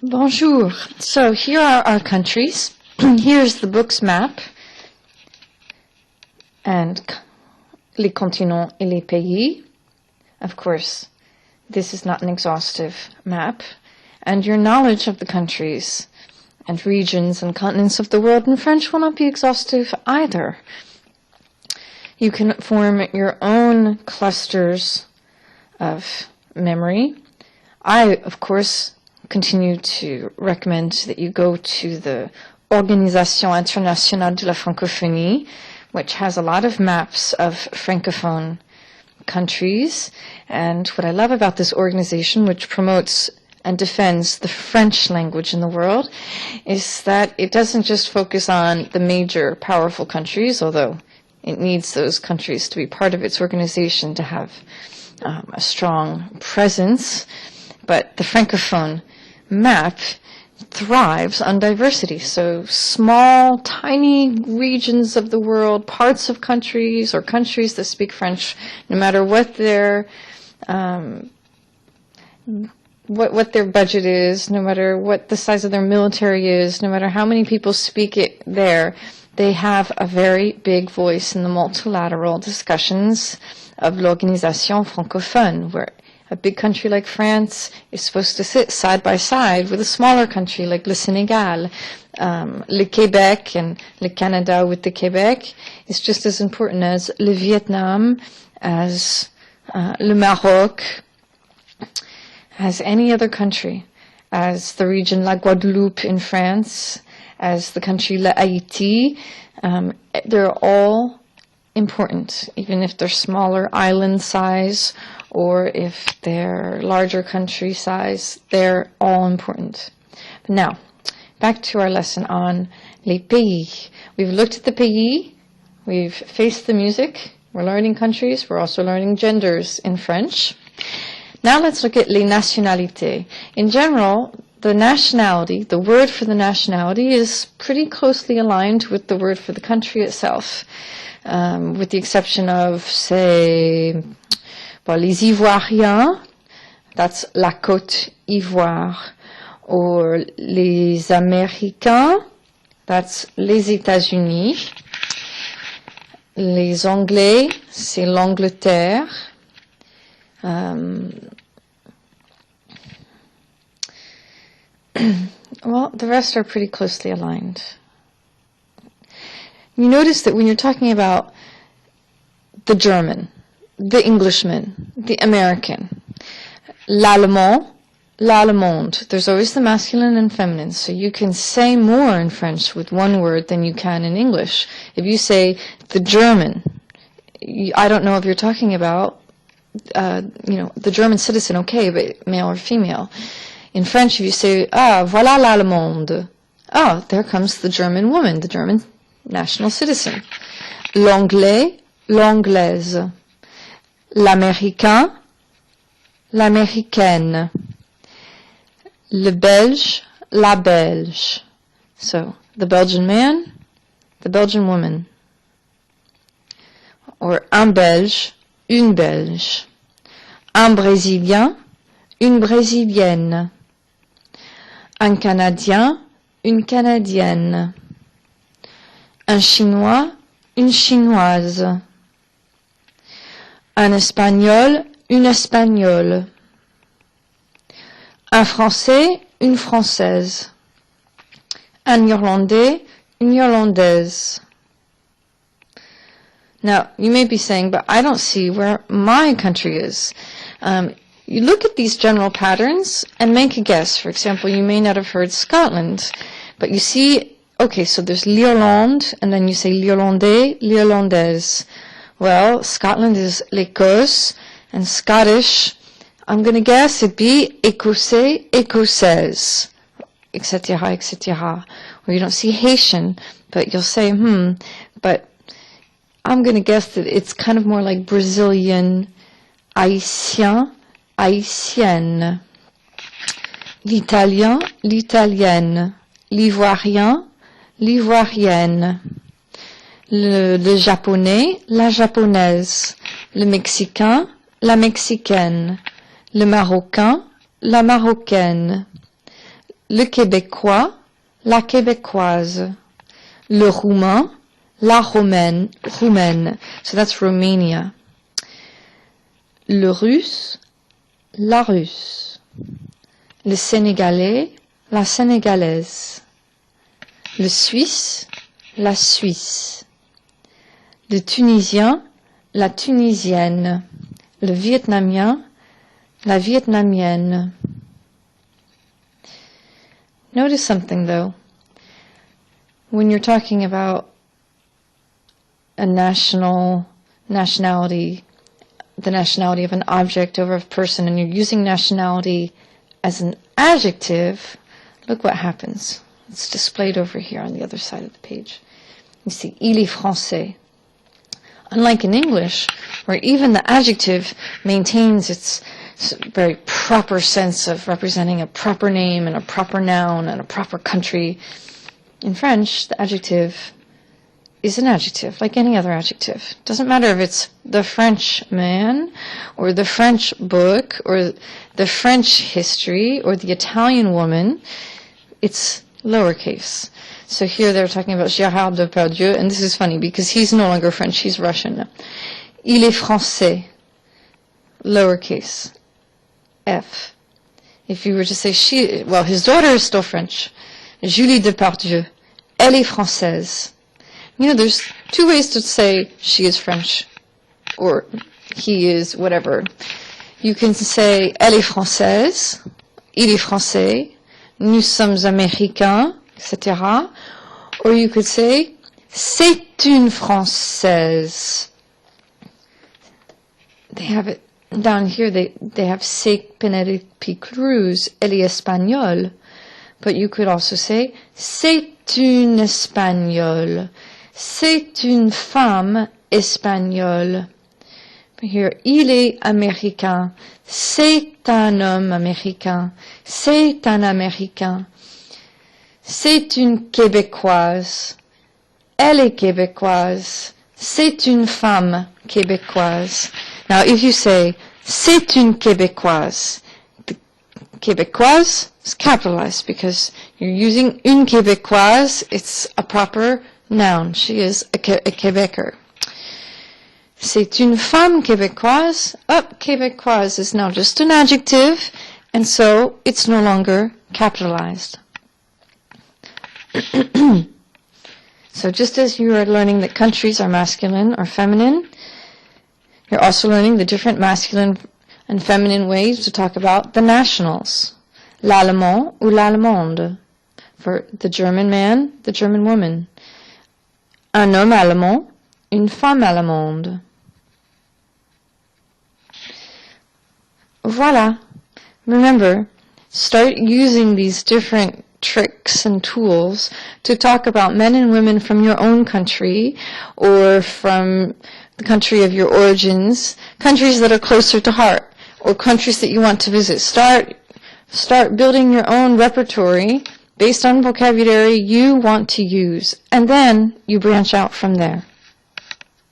Bonjour. So here are our countries. Here's the book's map. And les continents et les pays. Of course, this is not an exhaustive map. And your knowledge of the countries and regions and continents of the world in French will not be exhaustive either. You can form your own clusters of memory. I, of course, continue to recommend that you go to the Organisation Internationale de la Francophonie, which has a lot of maps of Francophone countries. And what I love about this organization, which promotes and defends the French language in the world, is that it doesn't just focus on the major powerful countries, although it needs those countries to be part of its organization to have a strong presence. But the Francophone map thrives on diversity. So small, tiny regions of the world, parts of countries or countries that speak French, no matter what their what their budget is, no matter what the size of their military is, no matter how many people speak it there, they have a very big voice in the multilateral discussions of l'Organisation Francophone, where a big country like France is supposed to sit side by side with a smaller country like le Sénégal. Le Québec and le Canada with the Québec is just as important as le Vietnam, as le Maroc, as any other country, as the region La Guadeloupe in France, as the country La Haiti. They're all important, even if they're smaller island size or if they're larger country size, they're all important. Now, back to our lesson on les pays. We've looked at the pays, we've faced the music, we're learning countries, we're also learning genders in French. Now let's look at les nationalités. In general, the nationality, the word for the nationality, is pretty closely aligned with the word for the country itself, with the exception of, say, les Ivoiriens, that's la Côte d'Ivoire, or les Américains, that's les États-Unis. Les Anglais, c'est l'Angleterre. Well, the rest are pretty closely aligned. You notice that when you're talking about the German, the Englishman, the American, l'Allemand, l'Allemande, there's always the masculine and feminine, so you can say more in French with one word than you can in English. If you say the German, I don't know if you're talking about, the German citizen, okay, but male or female. In French, if you say, voilà l'Allemande, there comes the German woman, the German national citizen. L'Anglais, l'Anglaise. L'Américain, l'Américaine. Le Belge, la Belge. So, the Belgian man, the Belgian woman. Or un Belge, une Belge. Un Brésilien, une Brésilienne. Un Canadien, une Canadienne. Un Chinois, une Chinoise. Un Espagnol, une Espagnole. Un Français, une Française. Un Irlandais, une Irlandaise. Now, you may be saying, but I don't see where my country is. You look at these general patterns and make a guess. For example, you may not have heard Scotland, but you see, okay, so there's l'Irlande, and then you say l'Irlandais, l'Irlandaise. Well, Scotland is l'Écosse, and Scottish, I'm going to guess it'd be Écossais, Écossaise, etc., etc. Or you don't see Haitian, but you'll say, but I'm going to guess that it's kind of more like Brazilian, Haïtien, Haïtienne. L'italien, l'italienne. L'ivoirien, l'ivoirienne. Le japonais, la japonaise. Le mexicain, la mexicaine. Le marocain, la marocaine. le Québécois, la Québécoise, le Roumain, la Roumaine. So that's Romania. Le Russe, la Russe. Le Sénégalais, la Sénégalaise. Le Suisse, la Suisse. Le Tunisien, la Tunisienne. Le Vietnamien, la Vietnamienne. Notice something though. When you're talking about a nationality, the nationality of an object over a person, and you're using nationality as an adjective, look what happens. It's displayed over here on the other side of the page. You see, il est français. Unlike in English, where even the adjective maintains its very proper sense of representing a proper name and a proper noun and a proper country, in French, the adjective is an adjective, like any other adjective. It doesn't matter if it's the French man, or the French book, or the French history, or the Italian woman. It's lowercase. So here they're talking about Gérard Depardieu, and this is funny because he's no longer French, he's Russian. Il est français, lowercase, F. If you were to say his daughter is still French. Julie Depardieu, elle est française. You know, there's two ways to say she is French, or he is whatever. You can say elle est française, il est français, nous sommes américains, etc. Or you could say c'est une française. They have it down here. They have c'est Penelope Cruz, elle est espagnole. But you could also say c'est une espagnole. C'est une femme espagnole. But here, il est américain. C'est un homme américain. C'est un américain. C'est une québécoise. Elle est québécoise. C'est une femme québécoise. Now, if you say c'est une québécoise, the québécoise is capitalized because you're using une québécoise. It's a proper noun. She is a Québécois. C'est une femme québécoise. Québécoise is now just an adjective, and so it's no longer capitalized. So just as you are learning that countries are masculine or feminine, you're also learning the different masculine and feminine ways to talk about the nationals. L'allemand ou l'allemande. For the German man, the German woman. Un homme allemand, une femme allemande. Voilà. Remember, start using these different tricks and tools to talk about men and women from your own country or from the country of your origins, countries that are closer to heart, or countries that you want to visit. Start building your own repertory based on vocabulary you want to use, and then you branch out from there.